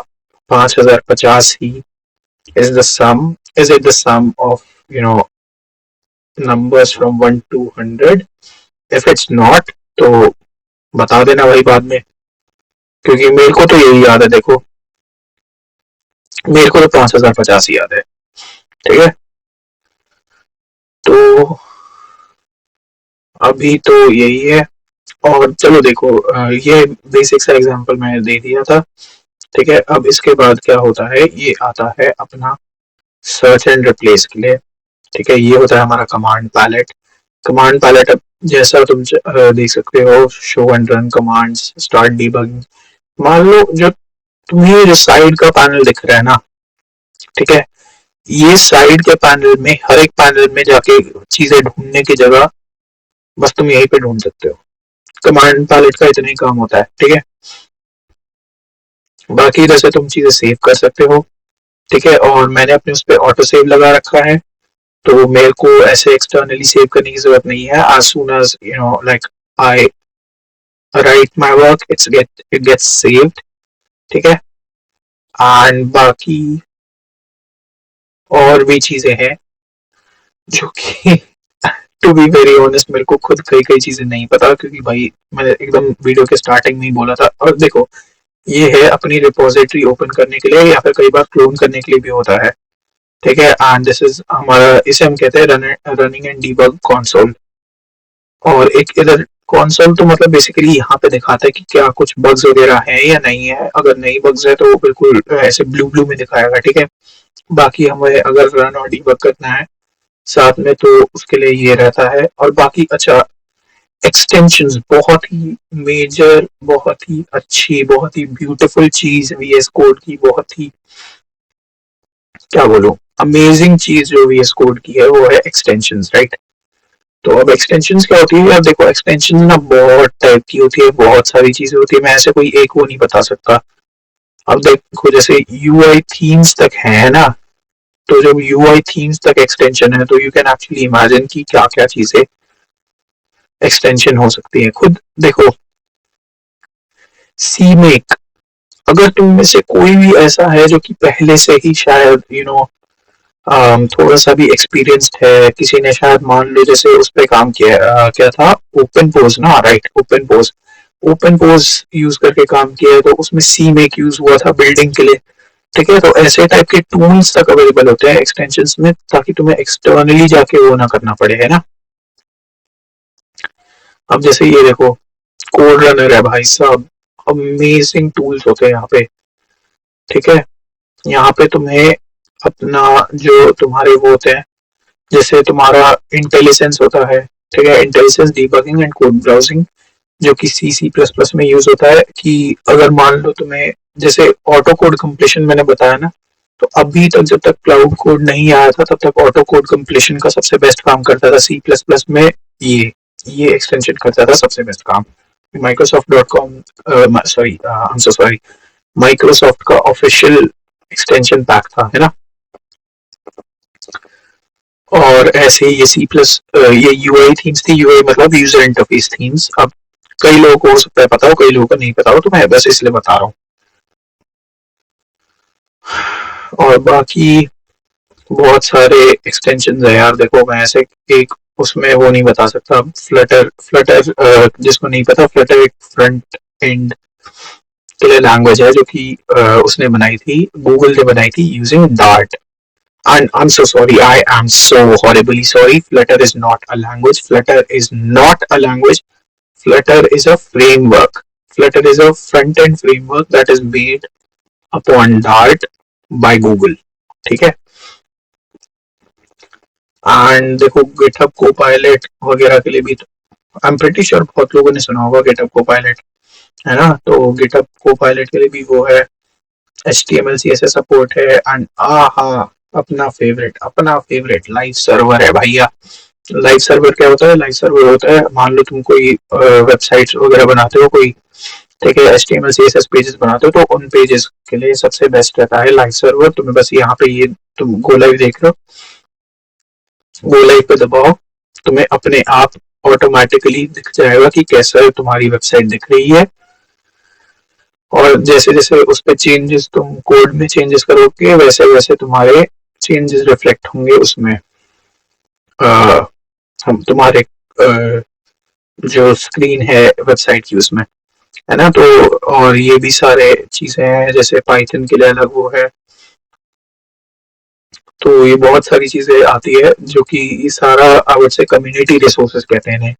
5050 ही is the sum, is it the sum of, you know, numbers from 1 to 100? if it's not, तो बता देना भाई बाद में, क्योंकि मेरे को तो यही याद है, देखो मेरे को तो 5050 ही याद है, ठीक है। तो अभी तो यही है। और चलो देखो, ये बेसिक सा एग्जांपल मैंने दे दिया था, ठीक है। अब इसके बाद क्या होता है, ये आता है अपना सर्च एंड रिप्लेस के लिए, ठीक है। ये होता है हमारा कमांड पैलेट। कमांड पैलेट, अब जैसा तुम देख सकते हो, show and run commands, start debugging. मान लो जो तुम्हें जो साइड का पैनल दिख रहा है ना, ठीक है, ये साइड के पैनल में, हर एक पैनल में जाके चीजें ढूंढने की जगह बस तुम यहीं पे ढूंढ सकते हो। कमांड पैलेट का इतना ही काम होता है, ठीक है। बाकी इधर से तुम चीजें सेव कर सकते हो, ठीक है। और मैंने अपने उस पर ऑटो सेव लगा रखा है, तो मेरे को ऐसे एक्सटर्नली सेव करने की जरूरत नहीं है। as soon as you know like I write my work, it gets saved, ठीक है। एंड बाकी और भी चीजें हैं जो कि टू बी वेरी ऑनेस्ट मेरे को खुद कई कई चीजें नहीं पता, क्योंकि भाई मैंने एकदम वीडियो के स्टार्टिंग में ही बोला था। और देखो, ये है अपनी रिपोजिटरी ओपन करने के लिए, या फिर कई बार क्लोन करने के लिए भी होता है, ठीक है। एंड दिस इज हमारा, इसे हम कहते हैं रनिंग एंड डीबग कंसोल। और एक इधर कंसोल तो मतलब बेसिकली यहाँ पे दिखाता है कि क्या कुछ बग्स वगैरह हैं या नहीं है। अगर नहीं बग्स है तो वो बिल्कुल ऐसे ब्लू ब्लू में दिखाएगा, ठीक है। बाकी हमें अगर रन और डीबग करना है साथ में, तो उसके लिए ये रहता है। और बाकी अच्छा, एक्सटेंशंस बहुत ही मेजर, बहुत ही अच्छी, बहुत ही ब्यूटीफुल चीज वीएस कोड की, बहुत ही क्या बोलूं, अमेजिंग चीज जो वीएस कोड की है वो है एक्सटेंशंस, राइट। तो अब एक्सटेंशंस क्या होती है यार, देखो एक्सटेंशन ना बहुत टाइप की होती है, बहुत सारी चीजें होती है, मैं ऐसे कोई एक वो नहीं बता सकता। अब देखो जैसे यूआई थीम्स तक है ना, तो जब यूआई थीम्स तक एक्सटेंशन है, तो यू कैन एक्चुअली इमेजिन कि क्या क्या चीजें एक्सटेंशन हो सकती है। खुद देखो, सी मेक, अगर तुम में से कोई भी ऐसा है जो कि पहले से ही शायद थोड़ा सा भी एक्सपीरियंस्ड है, किसी ने शायद मान लो जैसे उस पर काम किया, क्या था, ओपन पोज ना, right, open pose, open pose use करके काम किया है, तो उसमें सी मेक यूज हुआ था बिल्डिंग के लिए, ठीक है। तो ऐसे टाइप के टूल्स तक अवेलेबल होते हैं एक्सटेंशंस में, ताकि तुम्हें एक्सटर्नली जाके वो ना करना पड़े, है ना। अब जैसे ये देखो, कोड रनर है भाई साहब, अमेजिंग टूल्स होते हैं यहाँ पे, ठीक है। यहाँ पे तुम्हें अपना जो तुम्हारे वो होते हैं, जैसे तुम्हारा इंटेलिजेंस होता है, ठीक है, intelligence debugging and code browsing, जो कि सी सी प्लस प्लस में यूज होता है। कि अगर मान लो तुम्हें, जैसे ऑटो कोड कंप्लीशन मैंने बताया ना, तो अभी तक जब तक क्लाउड कोड नहीं आया था, तब तक ऑटो कोड कंप्लीशन का सबसे बेस्ट काम करता था सी प्लस प्लस में। ये एक्सटेंशन करता था सबसे बेस्ट काम। Microsoft dot com, sorry, I am so sorry, Microsoft का ऑफिशियल एक्सटेंशन पैक था, है ना। और ऐसे ये सी प्लस, ये यूआई थीम्स थी, यूआई मतलब यूजर इंटरफेस थीम्स। अब कई लोगों को हो सकता है पता हो, कई लोगों को नहीं पता हो, तो मैं बस इसलिए बता रहा हूँ। और बाकी बहुत सारे एक्सटेंशन है यार, देखो मैं ऐसे एक उसमें वो नहीं बता सकता। फ्लटर, जिसको नहीं पता, फ्लटर एक फ्रंट एंड के लिए लैंग्वेज है, जो कि उसने बनाई थी, गूगल ने बनाई थी using dart. And I'm so sorry. I am so horribly sorry. Flutter is not a language. Flutter is not a language. Flutter is a framework. Flutter is a front end framework that is made upon Dart by Google. ठीक है। And देखो GitHub को pilot वगैरह के लिए भी, I am pretty sure बहुत लोगों ने सुना होगा गिटहब को पायलट। है ना। तो गिटहब को पायलट के लिए भी वो है, HTML CSS सपोर्ट है, एंड अपना फेवरेट लाइव सर्वर है भैया। लाइव सर्वर क्या होता है? लाइव सर्वर होता है, मान लो तुम कोई वेबसाइट्स वगैरह बनाते हो कोई, ठीक है, HTML CSS पेजेस बनाते हो, तो उन पेजेस के लिए सबसे बेस्ट रहता है लाइव सर्वर। तुम्हें बस यहाँ पे ये तुम गो लाइव देख रहे हो, गो लाइव पे दबाओ, तुम्हें अपने आप ऑटोमेटिकली दिख जाएगा कि कैसे तुम्हारी वेबसाइट दिख रही है। और जैसे जैसे उस पर चेंजेस, तुम कोड में चेंजेस करोगे, वैसे वैसे तुम्हारे चेंजेस रिफ्लेक्ट होंगे उसमें, हम तुम्हारे जो स्क्रीन है वेबसाइट की उसमें, है ना। तो और ये भी सारे चीजें हैं, जैसे पाइथन के लिए अलग वो है। तो ये बहुत सारी चीजें आती है जो कि ये सारा आई वुड से कम्युनिटी रिसोर्सेज कहते हैं इन्हें,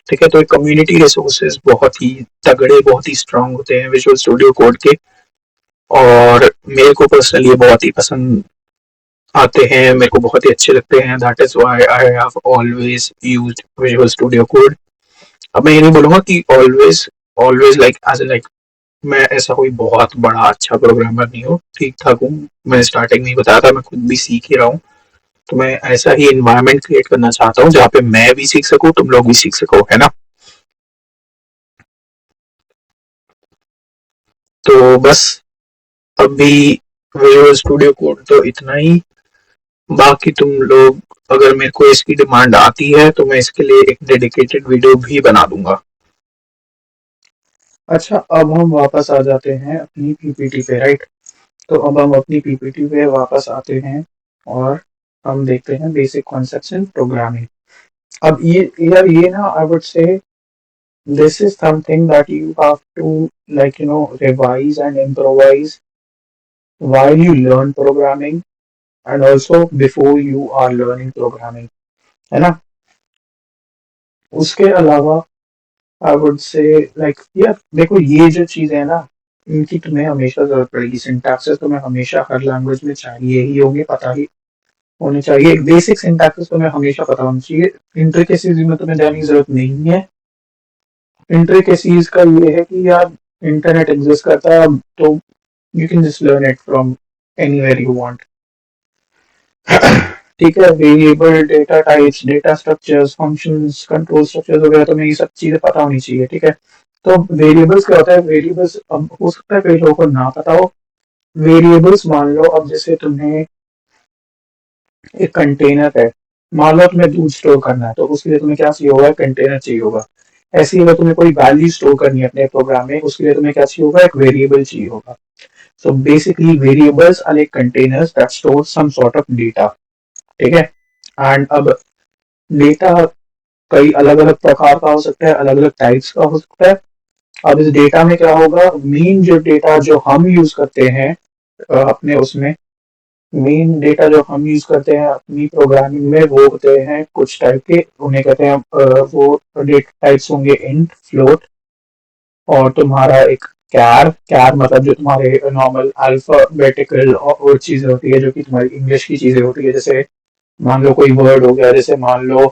ठीक है। तो ये कम्युनिटी रिसोर्सेज बहुत ही तगड़े, बहुत ही स्ट्रांग होते हैं विजुअल स्टूडियो कोड के, और मेरे को पर्सनली ये बहुत ही पसंद आते हैं, मेरे को बहुत ही अच्छे लगते हैं। That is why I have always used Visual Studio Code. अब मैं ये नहीं बोलूंगा कि always always like as like मैं ऐसा कोई बहुत बड़ा अच्छा प्रोग्रामर नहीं हूँ, ठीक ठाक हूँ। मैंने स्टार्टिंग में ही बताया था, मैं खुद भी सीख ही रहा हूँ। तो मैं ऐसा ही इन्वायरमेंट क्रिएट करना चाहता हूँ जहाँ पे मैं भी सीख सकूँ, तुम लोग भी सीख सको, है ना। तो बस अभी विजुअल स्टूडियो कोड तो इतना ही। बाकी तुम लोग, अगर मेरे को इसकी डिमांड आती है तो मैं इसके लिए एक डेडिकेटेड वीडियो भी बना दूंगा। अच्छा, अब हम वापस आ जाते हैं अपनी पीपीटी पे, राइट। तो अब हम अपनी पीपीटी पे वापस आते हैं और हम देखते हैं बेसिक कॉन्सेप्ट्स इन प्रोग्रामिंग। अब ये यार, ये ना आई वुड से this is something that you have to, like, revise and improvise while you learn programming, and also before you are learning programming, है ना। उसके अलावा आई वुड से, लाइक यार देखो, ये जो चीजें है ना, इनकी तुम्हें हमेशा जरूरत पड़ेगी। सिंटैक्सेस तुम्हें हमेशा हर लैंग्वेज में चाहिए ही होंगे, पता ही होने चाहिए। एक बेसिक सिंटैक्सेस तुम्हें हमेशा पता होना चाहिए। इंट्रिकेसीज में तुम्हें जाने की जरूरत नहीं है। इंट्रिकेसीज का ये है कि यार, इंटरनेट एग्जिस्ट करता है, तो you can just learn it from anywhere you want। ठीक है, variable, data types, data structures, functions, control structures वगैरह, तुम्हें ये सब चीजें पता होनी चाहिए, ठीक है। तो वेरिएबल्स क्या होता है? वेरिएबल्स, अब हो सकता है कई लोगों को ना पता हो। वेरिएबल्स, मान लो अब जैसे तुम्हें एक कंटेनर है, मान लो तुम्हें दूध स्टोर करना है, तो उसके लिए तुम्हें क्या चाहिए होगा? कंटेनर चाहिए होगा। ऐसे ही अगर तुम्हें कोई वैल्यू स्टोर करनी है अपने प्रोग्राम में, उसके लिए तुम्हें क्या चाहिए होगा? एक वेरिएबल चाहिए होगा। So basically variables are like containers that store some sort of data, ठीक है। एंड अब डेटा कई अलग अलग प्रकार का हो सकता है, अलग अलग टाइप्स का हो सकता है। अब इस डेटा में क्या होगा? मेन जो डेटा जो हम यूज करते हैं अपने उसमें, मेन डेटा जो हम यूज करते हैं अपनी प्रोग्रामिंग में, वो होते हैं कुछ टाइप के, उन्हें कहते हैं वो डेटा टाइप्स होंगे इंट, फ्लोट, और तुम्हारा एक कैर। कैर मतलब जो तुम्हारे नॉर्मल अल्फाबेटिकल और चीजें होती है, जो कि तुम्हारी इंग्लिश की चीजें होती है। जैसे मान लो कोई वर्ड हो गया, जैसे मान लो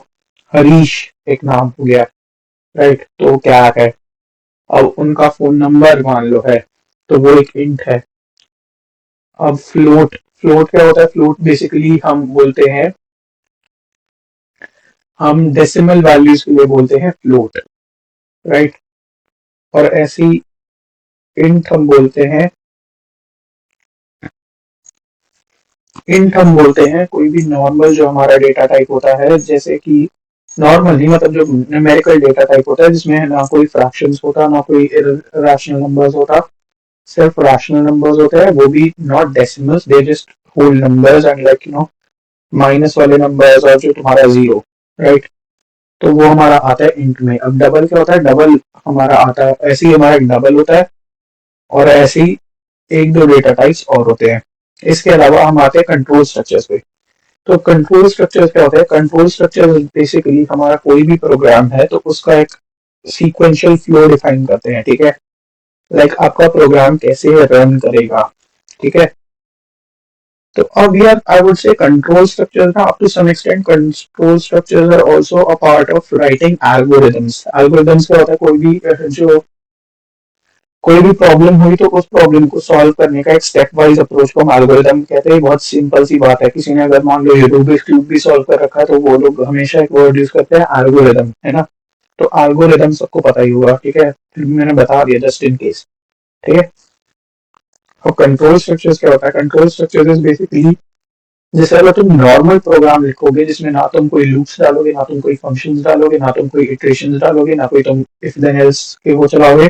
हरीश एक नाम हो गया, राइट, तो कैर है। अब उनका फोन नंबर मान लो है, तो वो एक इंट है। अब फ्लोट, फ्लोट क्या होता है? फ्लोट बेसिकली हम बोलते हैं, हम डेसिमल वैल्यूज के लिए बोलते हैं फ्लोट, राइट। और ऐसी इंट हम बोलते हैं, इंट हम बोलते हैं कोई भी नॉर्मल जो हमारा डेटा टाइप होता है, जैसे कि नॉर्मल नहीं, मतलब जो न्यूमेरिकल डेटा टाइप होता है, जिसमें ना कोई फ्रैक्शंस होता, ना कोई रैशनल नंबर्स होता, सिर्फ रैशनल नंबर्स होते हैं, वो भी not decimals, they just whole numbers, and like minus वाले नंबर्स, और जो तुम्हारा जीरो, राइट। तो वो हमारा आता है इंट में। अब डबल क्या होता है? डबल हमारा आता है, ऐसे ही हमारा एक डबल होता है, और ऐसे ही एक दो डेटा टाइप्स और होते हैं। इसके अलावा हम आते हैं कंट्रोल स्ट्रक्चर्स पे। तो कंट्रोल स्ट्रक्चर्स क्या होता है? कंट्रोल स्ट्रक्चर बेसिकली हमारा कोई भी प्रोग्राम है तो उसका एक सीक्वेंशियल फ्लो डिफाइन करते हैं, ठीक है। लाइक आपका प्रोग्राम कैसे रन करेगा, ठीक है। तो अब यार I would say control structures ना, up to some extent control structures are also a part of writing algorithms. Algorithms क्या होता है? कोई भी जो कोई भी प्रॉब्लम हुई तो उस प्रॉब्लम को सॉल्व करने का एक स्टेप वाइज अप्रोच को हम एल्गोरिदम कहते हैं। बहुत सिंपल सी बात है, किसी ने अगर मान लो ये रूबिक्स क्यूब भी सॉल्व कर रखा है तो वो लोग हमेशा एक वर्ड यूज करते हैं एल्गोरिदम, है ना। तो एल्गोरिदम सबको पता ही होगा, ठीक है, मैंने बता दिया जस्ट इन केस, ठीक है। और कंट्रोल स्ट्रक्चर्स क्या होता है? कंट्रोल स्ट्रक्चर्स इज बेसिकली, जैसे अगर तुम नॉर्मल प्रोग्राम लिखोगे जिसमें ना तुम कोई लूप्स डालोगे, ना तुम कोई फंक्शंस डालोगे, ना तुम कोई इटरेशंस डालोगे, ना कोई तुम इफ देन एल्स के वो चलाओगे,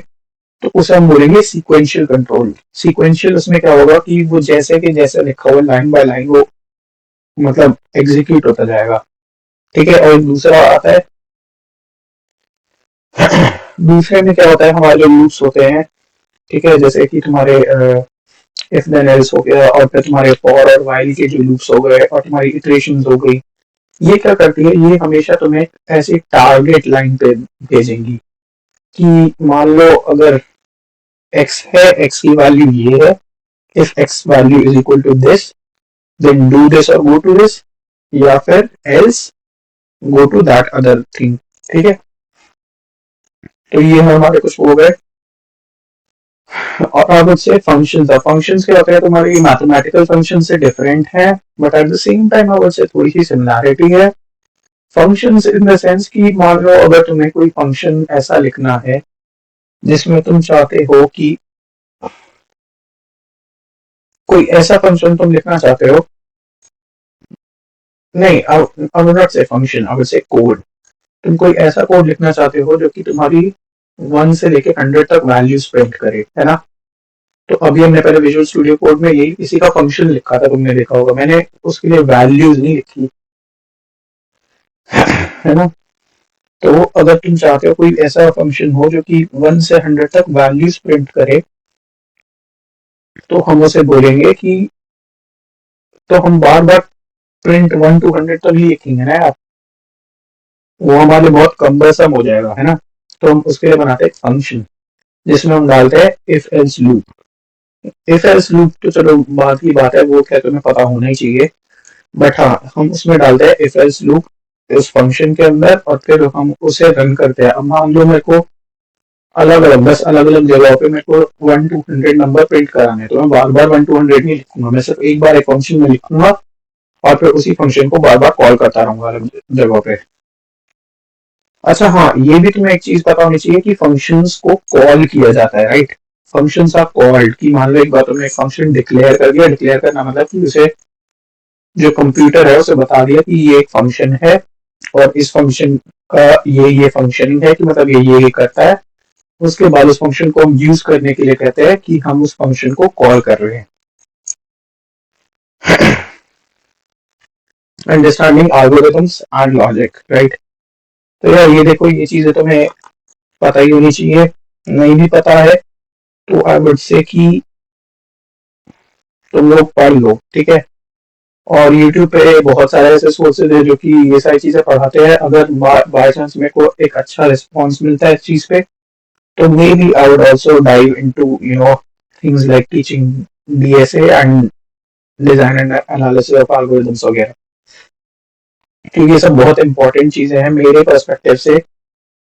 तो उसे हम बोलेंगे सीक्वेंशियल कंट्रोल। सीक्वेंशियल उसमें क्या होगा कि वो जैसे कि जैसे लिखा हुआ लाइन बाय लाइन वो मतलब एग्जीक्यूट होता जाएगा, ठीक है। और दूसरा आता है दूसरे में क्या होता है, हमारे जो लूप्स होते हैं, ठीक है, जैसे कि तुम्हारे इफ देन एल्स हो गया, और फिर तुम्हारे फॉर और व्हाइल के जो लूप्स हो गए, और तुम्हारी इटरेशंस हो गई, ये क्या करती है, ये हमेशा तुम्हें ऐसे टारगेट लाइन पे भेजेंगी कि मान लो अगर x है, x की वैल्यू ये है, if x value is equal to this then do this और गो टू दिस, या फिर else go to that other thing, ठीक है। तो ये हमारे कुछ हो गए। और अब उससे फंक्शंस, अब फंक्शंस क्या होते हैं, तुम्हारी मैथमेटिकल फंक्शन से डिफरेंट है, but at the same time अब उससे थोड़ी सी सिमिलैरिटी है। फंक्शंस इन द सेंस कि मान लो अगर तुम्हें कोई फंक्शन ऐसा लिखना है जिसमें तुम चाहते हो कि कोई ऐसा फंक्शन तुम लिखना चाहते हो, नहीं अब नॉट से फंक्शन, अब से कोड, तुम कोई ऐसा कोड लिखना चाहते हो जो कि तुम्हारी 1 से लेके 100 तक वैल्यूज प्रिंट करे, है ना। तो अभी हमने पहले विजुअल स्टूडियो कोड में यही किसी का फंक्शन लिखा था, तुमने देखा होगा, मैंने उसके लिए वैल्यूज नहीं लिखी, है ना। तो अगर तुम चाहते हो कोई ऐसा फंक्शन हो जो कि 1 से 100 तक वैल्यूज प्रिंट करे, तो हम उसे बोलेंगे कि, तो हम बार बार प्रिंट 1 to 100 तो नहीं लिखेंगे ना यार, वो हमारे लिए बहुत कम्बरसम हो जाएगा, है ना। तो हम उसके लिए बनाते हैं फंक्शन जिसमें हम डालते हैं if else loop. If else loop तो चलो बात की बात है, वो क्या तुम्हें पता होना ही चाहिए, बट हाँ हम उसमें डालते हैं इफ एल्स लूप इस फंक्शन के अंदर, और फिर हम उसे रन करते हैं। अब मान लो मेरे को अलग अलग 10 अलग अलग जगहों पे मेरे को 1 to 100 नंबर प्रिंट कराने हैं, तो मैं बार बार 1 to 100 नहीं लिखूंगा, मैं सिर्फ एक बार एक फंक्शन में लिखूंगा और फिर उसी फंक्शन को बार बार कॉल करता रहूंगा अलग जगहों पे। अच्छा हाँ, ये भी तुम्हें एक चीज पता होनी चाहिए कि फंक्शंस को कॉल किया जाता है, राइट। फंक्शंस आर कॉल्ड, कि मान लो एक बार तुमने एक फंक्शन डिक्लेयर कर दिया, डिक्लेयर करना मतलब कि उसे जो कंप्यूटर है उसे बता दिया कि ये एक फंक्शन है, और इस फंक्शन का ये फंक्शनिंग है, कि मतलब ये करता है। उसके बाद उस फंक्शन को हम यूज करने के लिए कहते हैं कि हम उस फंक्शन को कॉल कर रहे हैं। Understanding algorithms and logic, right. तो यार ये देखो, ये चीजें तुम्हें पता ही होनी चाहिए, नहीं भी पता है तो आई वुड से कि तुम लोग पढ़ लो, ठीक है। और YouTube पे बहुत सारे ऐसे सोर्सेज है जो कि ये सारी चीजें पढ़ाते हैं। अगर बाय चांस मेरे को एक अच्छा रिस्पॉन्स मिलता है इस चीज पे, तो may be I would also dive into things like teaching DSA and design and analysis of algorithms वगैरह, क्योंकि ये सब बहुत इंपॉर्टेंट चीजें हैं मेरे पर्सपेक्टिव से,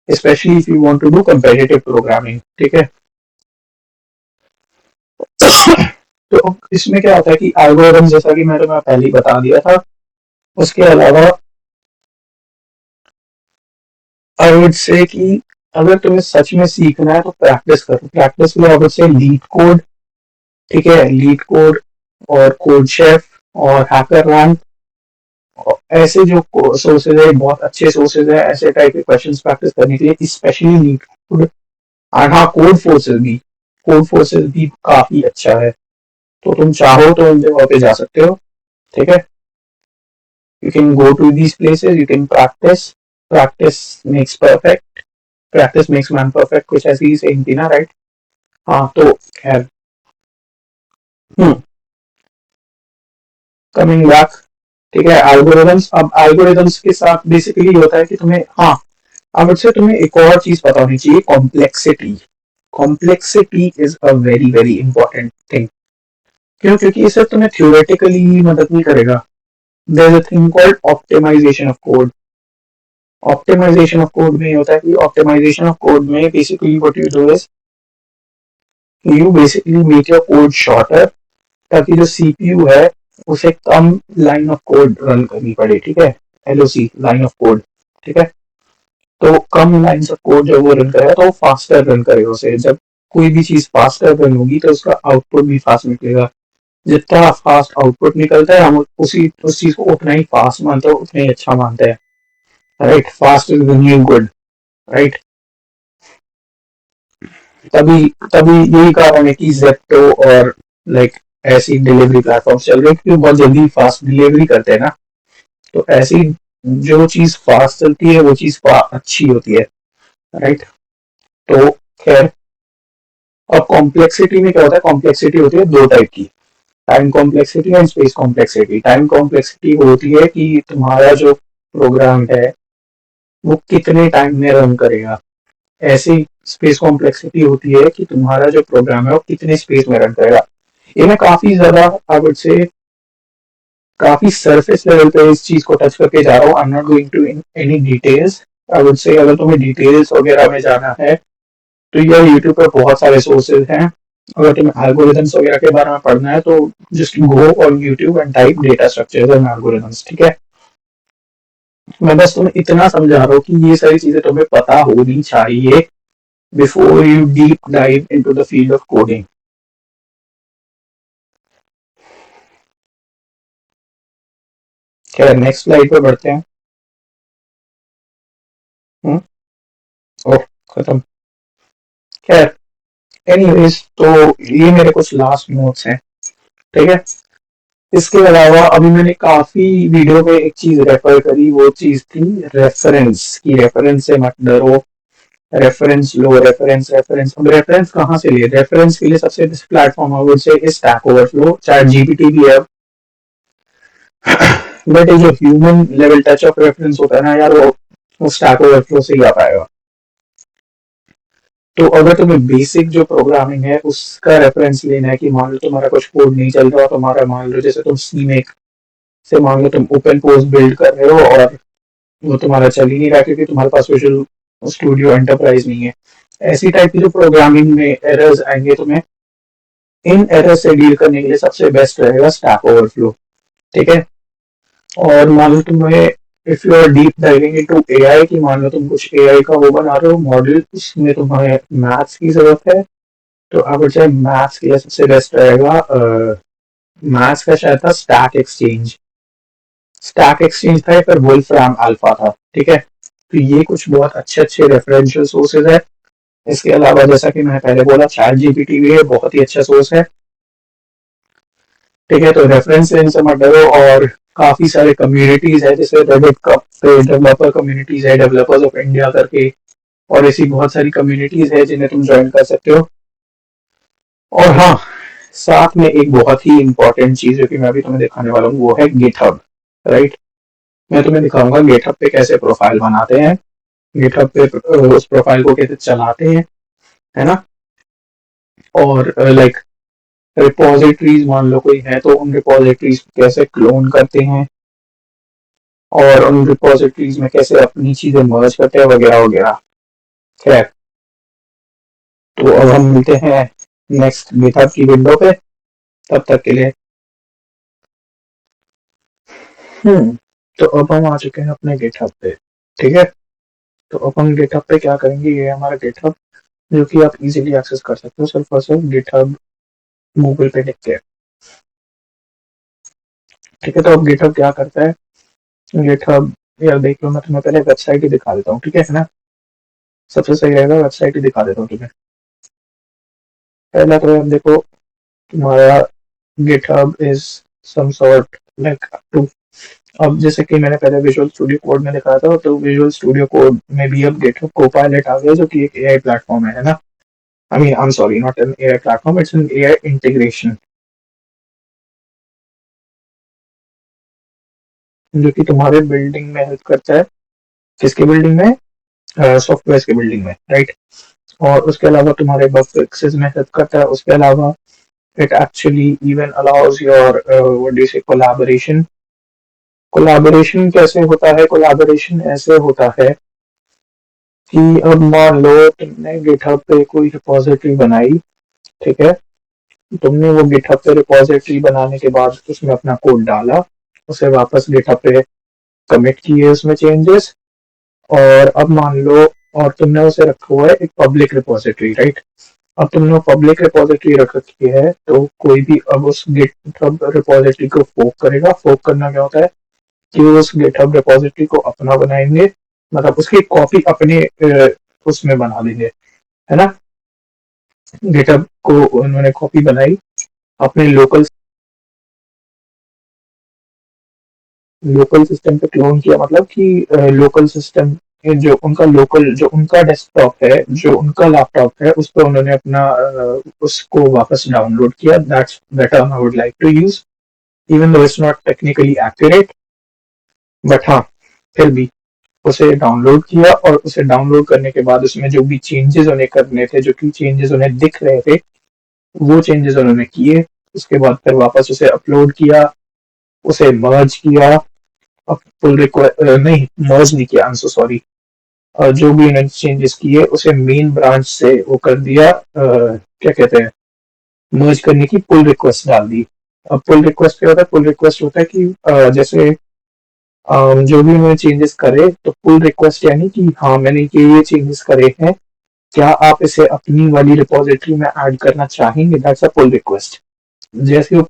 specially if you want to do competitive programming, ठीक है। तो इसमें क्या होता है कि एल्गोरिथम, जैसा कि मैंने पहले ही बता दिया था, उसके अलावा आई वुड से कि अगर तुम्हें सच में सीखना है तो प्रैक्टिस करो। प्रैक्टिस में आई वुड से लीड कोड, ठीक है, लीड कोड और कोड शेफ और हैकर रैंक, ऐसे जो सोर्सेज है बहुत अच्छे सोर्सेज है ऐसे टाइप के क्वेश्चंस प्रैक्टिस करने के लिए, स्पेशली लीड कोड। और हाँ, कोड फोर्सेज भी काफी अच्छा है, तो तुम चाहो तो उन जगहों पे जा सकते हो, ठीक है। You can go to these places, you can practice, practice makes perfect, practice makes man perfect, कुछ ऐसी ही सेम थी ना, राइट। हाँ तो खैर, कमिंग बैक, ठीक है, एल्गोरिथम्स। अब एल्गोरिथम्स के साथ बेसिकली होता है कि तुम्हें, हाँ अब मुझसे तुम्हें एक और चीज पता होनी चाहिए, complexity. Complexity is a very very important thing. क्यों? क्योंकि ये सिर्फ तुम्हें थ्योरेटिकली मदद नहीं करेगा। There is a thing called optimisation of code. Optimisation of code में होता है कि ऑप्टिमाइजेशन ऑफ कोड में basically what you do is, you basically make your code shorter, ताकि जो सीपीयू है उसे कम लाइन ऑफ कोड रन करनी पड़े, ठीक है। एलओसी, लाइन ऑफ कोड, ठीक है। तो कम लाइन ऑफ कोड जब वो रन करेगा तो वो फास्टर रन करेगा उसे। जब कोई भी चीज फास्टर रन होगी तो उसका आउटपुट भी फास्ट निकलेगा। जितना फास्ट आउटपुट निकलता है हम उस चीज को उतना ही फास्ट मानते हैं, उतना ही अच्छा मानते हैं, right. Fast is the new good, right. तभी तभी यही कारण है कि जेप्टो और लाइक ऐसी डिलीवरी प्लेटफॉर्म्स चल रहे हैं, क्योंकि बहुत जल्दी फास्ट डिलीवरी करते हैं ना। तो ऐसी जो चीज फास्ट चलती है वो चीज अच्छी होती है, राइट। तो खैर, अब कॉम्प्लेक्सिटी में क्या होता है, कॉम्प्लेक्सिटी होती है दो टाइप की, time complexity and space complexity. Time complexity होती है कि तुम्हारा जो प्रोग्राम है वो कितने टाइम में रन करेगा। ऐसी स्पेस कॉम्प्लेक्सिटी होती है कि तुम्हारा जो प्रोग्राम है वो कितने स्पेस में रन करेगा। ये मैं काफी ज्यादा आई वुड से काफी सरफेस लेवल पे इस चीज को टच करके जा रहा हूँ। I am not going to any details. I would say अगर तुम्हें डिटेल्स वगैरह में जाना है तो यार यूट्यूब पे बहुत सारे सोर्सेज हैं। अगर तुम्हें एल्गोरिथम्स वगैरह के बारे में पढ़ना है तो just go on YouTube and type data structures and algorithms, ठीक है। मैं बस तुम्हें इतना समझा रहा हूँ कि ये सारी चीजें तुम्हें पता होनी चाहिए before you deep dive into the field of coding. खैर, नेक्स्ट स्लाइड पे बढ़ते हैं। हम्म, ओह, खत्म। खैर, एनीवेज, तो ये मेरे कुछ लास्ट नोट्स हैं, ठीक है। इसके अलावा अभी मैंने काफी वीडियो में एक चीज रेफर करी, वो चीज थी रेफरेंस की। रेफरेंस से मत डरो, रेफरेंस लो, रेफरेंस रेफरेंस। अब रेफरेंस कहाँ से लिए? रेफरेंस के लिए सबसे बेस्ट प्लेटफॉर्म आई वुड से स्टैक ओवरफ्लो, चैट जीपीटी भी है। बट ये जो human level touch of reference होता है ना यार, वो स्टैक ओवरफ्लो से ही आ पाएगा। तो अगर तुम्हें बेसिक जो प्रोग्रामिंग है उसका रेफरेंस लेना है, कि मान लो तुम्हारा कुछ कोड नहीं चल रहा, तुम्हारा मान लो जैसे तुम सीमेक से मान लो तुम ओपन पोस्ट बिल्ड कर रहे हो और वो तुम्हारा चल ही नहीं रहा क्योंकि तुम्हारे पास विजुअल स्टूडियो एंटरप्राइज नहीं है। ऐसी टाइप की जो प्रोग्रामिंग में एरर्स आएंगे, तुम्हें इन एरर से डील करने के लिए सबसे बेस्ट रहेगा स्टैक ओवरफ्लो, ठीक है। और मान लो तुम्हें, if you are deep diving into AI, की मान लो तुम कुछ एआई का वो बना रहे हो मॉडल, उसमें तुम्हें मैथ्स की जरूरत है, तो अगर चाहे मैथ्स के लिए सबसे बेस्ट रहेगा, मैथ्स का शायद था स्टैक एक्सचेंज। स्टैक एक्सचेंज था या फिर वुल्फ्राम अल्फा था, ठीक है। तो ये कुछ बहुत अच्छे अच्छे रेफरेंशियल सोर्सेज है। इसके अलावा जैसा कि मैंने पहले बोला, चैट जीपीटी भी है, बहुत ही अच्छा सोर्स है, ठीक है। तो रेफरेंस लेने से मत डरो। और काफी सारे कम्युनिटीज है, जैसे रेडिट पे डेवलपर कम्युनिटीज है, डेवलपर्स ऑफ इंडिया करके, और ऐसी बहुत सारी कम्युनिटीज है जिन्हें तुम ज्वाइन कर सकते हो। और हाँ, साथ में एक बहुत ही इंपॉर्टेंट चीज जो कि मैं अभी तुम्हें दिखाने वाला हूँ वो है गिटहब, राइट। मैं तुम्हें दिखाऊंगा गिटहब पे कैसे प्रोफाइल बनाते हैं, गिटहब पे उस प्रोफाइल को कैसे चलाते हैं, है ना। और लाइक रिपोजिटरीज मान लो कोई है तो उन रिपोजिटरीज को कैसे क्लोन करते हैं, और उन रिपोजिटरीज में कैसे अपनी चीजें मर्ज करते हैं, वगैरह वगैरह। खैर, तो अब हम मिलते हैं नेक्स्ट गिटहब की विंडो पे। तब तक के लिए तो अब हम आ चुके हैं अपने गिटहब पे, ठीक है। तो अब हम गिटहब पे क्या करेंगे, ये हमारा गिटहब जो कि आप इजीली एक्सेस कर सकते हो सिर्फ और सिर्फ गिटहब गूगल पे लिख के, ठीक है। तो अब गिटहब क्या करता है, गिटहब, यार देख लो, मैं तुम्हें पहले वेबसाइट ही दिखा देता हूँ, ठीक है ना। सबसे सही रहेगा वेबसाइट ही दिखा देता हूँ तुम्हें। पहला तो यार देखो, तुम्हारा GitHub is some sort like to, अब जैसे कि मैंने पहले विजुअल स्टूडियो कोड में दिखाया था, तो विजुअल स्टूडियो कोड में भी अब गिटहब कोपायलट आ गया, जो कि एक एआई प्लेटफॉर्म है ना। I mean, I am sorry, not an AI platform, it's an AI integration, जो कि तुम्हारे बिल्डिंग में हेल्प करता है। किसके बिल्डिंग में? सॉफ्टवेयर के बिल्डिंग में, राइट। और उसके अलावा तुम्हारे बग फिक्सेस में हेल्प करता है। उसके अलावा it actually even allows your what do you से कोलैबोरेशन। कोलैबोरेशन कैसे होता है? कोलैबोरेशन ऐसे होता है कि अब मान लो तुमने गिटहब पे कोई रिपोजिटरी बनाई, ठीक है, तुमने वो गिटहब पे रिपॉजिटरी बनाने के बाद उसमें अपना कोड डाला, उसे वापस गिटहब पे कमिट किए उसमें चेंजेस, और अब मान लो, और तुमने उसे रखा हुआ है एक पब्लिक रिपॉजिटरी, राइट? अब तुमने पब्लिक रिपॉजिटरी रख रखी है, तो कोई भी अब उस गिटहब रिपॉजिटरी को फोक करेगा। फोक करना क्या होता है कि वो उस गिटहब रिपॉजिटरी को अपना बनाएंगे, मतलब उसकी कॉपी अपने उसमें बना देंगे, है ना? गिटहब को उन्होंने कॉपी बनाई, अपने लोकल लोकल सिस्टम पे क्लोन किया, मतलब कि लोकल सिस्टम जो उनका लोकल, जो उनका डेस्कटॉप है, जो उनका लैपटॉप है, उस पर उन्होंने अपना उसको वापस डाउनलोड किया। That's the term I would like to use, even though it's not technically accurate, but हाँ, फिर भी उसे डाउनलोड किया, और उसे डाउनलोड करने के बाद उसमें जो भी चेंजेस उन्हें करने थे, जो कि चेंजेस उन्हें दिख रहे थे, वो चेंजेस उन्होंने किए। उसके बाद फिर वापस उसे अपलोड किया, उसे मर्ज किया। अब पुल रिक्वेस्ट नहीं, मर्ज नहीं किया, आई एम सो सॉरी। जो भी उन्होंने चेंजेस किए उसे मेन ब्रांच से वो कर दिया, क्या कहते हैं, मर्ज करने की पुल रिक्वेस्ट डाल दी। अब पुल रिक्वेस्ट क्या होता है? पुल रिक्वेस्ट होता है कि जैसे जो भी उन्होंने चेंजेस करे, तो पुल रिक्वेस्ट यानी कि हाँ, मैंने ये चेंजेस करे हैं, क्या आप इसे अपनी वाली रिपोजिटरी में ऐड करना चाहेंगे? That's a pull request. जैसे वो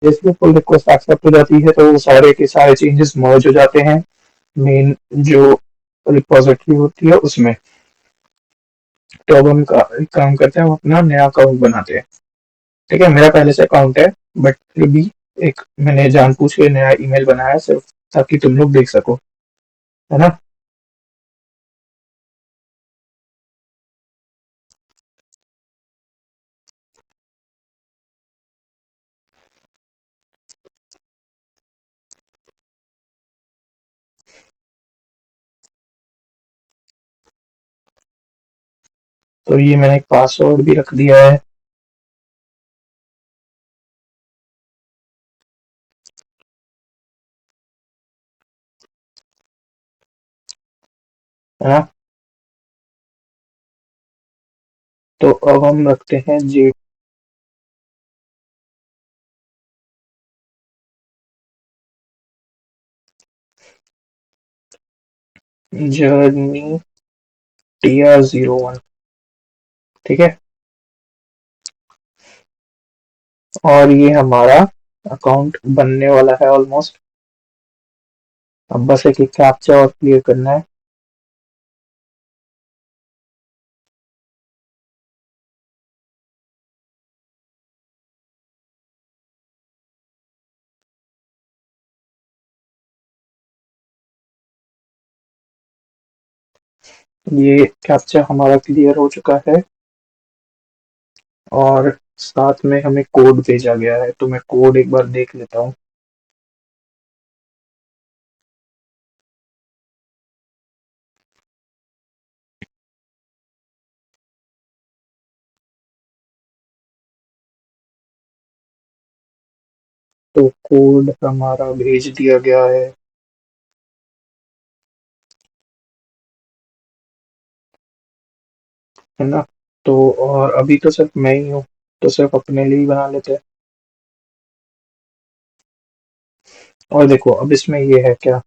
जैसे पुल रिक्वेस्ट एक्सेप्ट हो जाती है, तो वो सारे के सारे चेंजेस मर्ज हो जाते हैं मेन जो रिपोजिटरी होती है उसमें। तो अब हम एक काम करते हैं, हम अपना नया अकाउंट बनाते हैं। ठीक है, मेरा पहले से अकाउंट है, बट फिर भी एक मैंने जान पूछ के नया ईमेल बनाया, सिर्फ ताकि तुम लोग देख सको, है ना? तो ये मैंने एक पासवर्ड भी रख दिया है ना? तो अब हम रखते हैं जे जर्नी TR01। ठीक है, और ये हमारा अकाउंट बनने वाला है ऑलमोस्ट। अब बस एक कैप्चा और क्लियर करना है। ये कैप्चा हमारा क्लियर हो चुका है, और साथ में हमें कोड भेजा गया है, तो मैं कोड एक बार देख लेता हूँ। तो कोड हमारा भेज दिया गया है ना? तो और अभी तो सिर्फ मैं ही हूँ, तो सिर्फ अपने लिए ही बना लेते हैं। और देखो, अब इसमें ये है क्या,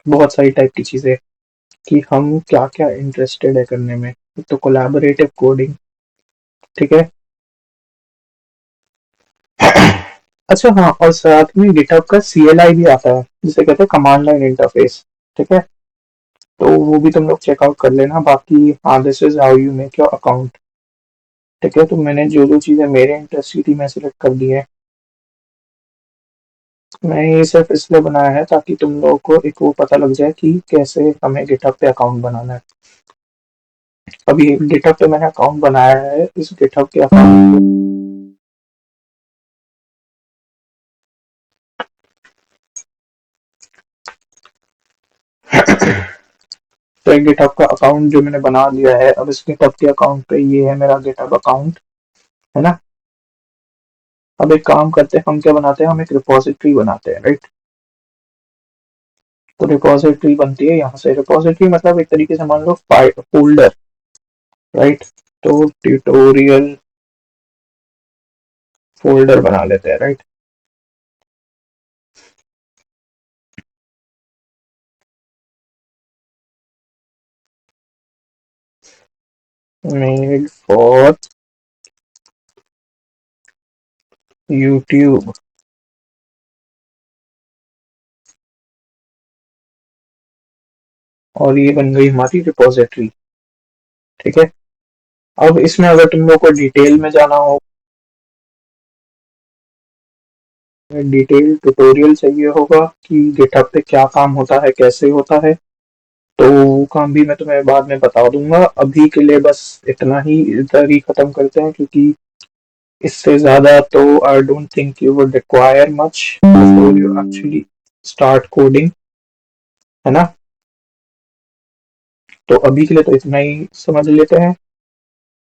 बहुत सारी टाइप की चीजें, कि हम क्या क्या इंटरेस्टेड है करने में। तो कोलैबोरेटिव कोडिंग, ठीक है। अच्छा हाँ, और साथ में गिटहब का CLI भी आता है, जिसे कहते हैं कमांड लाइन इंटरफेस। ठीक है, तो वो भी तुम लोग चेकआउट कर लेना। बाकी हाँ, this is how you make your account. ठीक है, तो मैंने जो जो चीजें मेरे इंटरेस्ट की थी मैं सिलेक्ट कर दी है। मैं ये सिर्फ इसलिए बनाया है ताकि तुम लोगों को एक वो पता लग जाए कि कैसे हमें गिटहब पे अकाउंट बनाना है। अभी गिटहब पे मैंने अकाउंट बनाया है, इस गिटहब के अकाउंट तो एक गिटहब का अकाउंट जो मैंने बना लिया है, अब इस गिटहब के अकाउंट पे ये है मेरा गिटहब अकाउंट, है ना? अब एक काम करते हैं, हम क्या बनाते हैं, हम एक रिपोजिटरी बनाते हैं, राइट? तो रिपोजिटरी बनती है यहाँ से। रिपोजिटरी मतलब एक तरीके से मान लो फाइल फोल्डर, राइट। तो ट्यूटोरियल फोल्डर बना लेते हैं, राइट। Made for YouTube. और ये बन गई हमारी रिपोजिटरी। ठीक है। अब इसमें अगर तुम लोग को डिटेल में जाना हो, डिटेल ट्यूटोरियल चाहिए होगा कि गिटहब पे क्या काम होता है, कैसे होता है, तो वो काम भी मैं तुम्हें बाद में बता दूंगा। अभी के लिए बस इतना ही, इधर ही खत्म करते हैं, क्योंकि इससे ज्यादा तो I don't think you would require much before you actually start coding, है ना। तो अभी के लिए तो इतना ही समझ लेते हैं।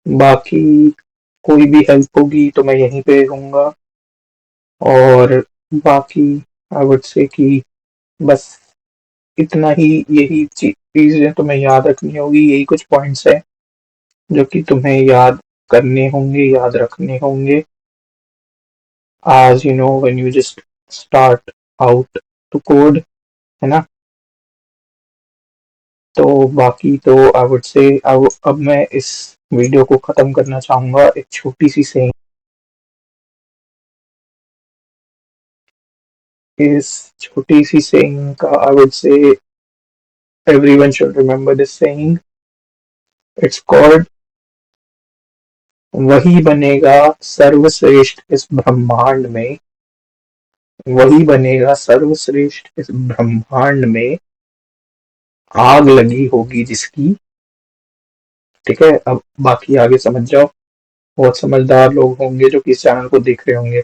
बाकी कोई भी हेल्प होगी तो मैं यहीं पे रहूंगा। और बाकी आई वुड से कि बस इतना ही, यही चीजें तुम्हें याद रखनी होगी, यही कुछ पॉइंट्स है जो कि तुम्हें याद करने होंगे, याद रखने होंगे, as you know when you just start out to code, है ना। तो बाकी तो आई वुड से अब मैं इस वीडियो को खत्म करना चाहूंगा एक छोटी सी से, इस छोटी सी सेइंग का आई वुड से everyone should remember this saying. It's called वही बनेगा सर्वश्रेष्ठ इस ब्रह्मांड में, वही बनेगा सर्वश्रेष्ठ इस ब्रह्मांड में, आग लगी होगी जिसकी। ठीक है। अब बाकी आगे समझ जाओ। बहुत समझदार लोग होंगे जो कि इस चैनल को देख रहे होंगे।